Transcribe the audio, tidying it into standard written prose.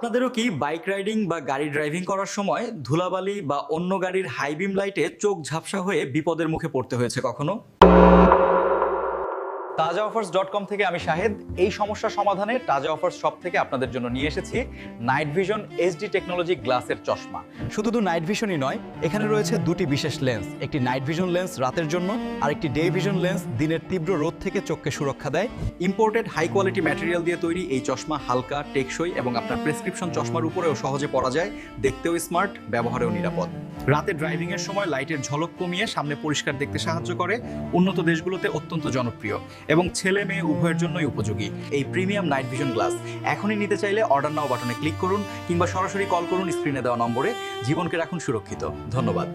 আপনাদেরও কি bike riding বা গাড়ি ড্রাইভিং করার সময় ধুলাবালি বা অন্য গাড়ির হাই বিম লাইটে চোখ ঝাপসা হয়ে বিপদের মুখে পড়তে হয়েছে কখনো? tajaoffers.com থেকে আমি শাহেদ। এই সমস্যা সমাধানে তাজা অফার্স শপ থেকে আপনাদের জন্য নিয়ে এসেছি নাইট ভিশন এইচডি টেকনোলজি গ্লাসের চশমা। শুধু নাইট ভিশনই নয়, এখানে রয়েছে দুটি বিশেষ লেন্স, একটি নাইট ভিশন লেন্স রাতের জন্য আর একটি ডে ভিশন লেন্স দিনের তীব্র রোদ থেকে চোখকে সুরক্ষা দেয়। ইম্পোর্টেড হাই কোয়ালিটি ম্যাটেরিয়াল দিয়ে তৈরি এই চশমা হালকা, টেকসই এবং আপনার প্রেসক্রিপশন চশমার উপরেও সহজে পরা যায়, দেখতেও স্মার্ট, ব্যবহারেও নিরাপদ। রাতে ড্রাইভিং এর সময় লাইটের ঝলক কমিয়ে সামনে পরিষ্কার দেখতে সাহায্য করে, উন্নত দেশগুলোতে অত্যন্ত জনপ্রিয় এবং ছেলে মেয়ে উভয়ের জন্যই উপযোগী এই প্রিমিয়াম নাইট ভিশন গ্লাস। এখনই নিতে চাইলে অর্ডার নাও বাটনে ক্লিক করুন কিংবা সরাসরি কল করুন স্ক্রিনে দেওয়া নম্বরে। জীবনকে রাখুন সুরক্ষিত। ধন্যবাদ।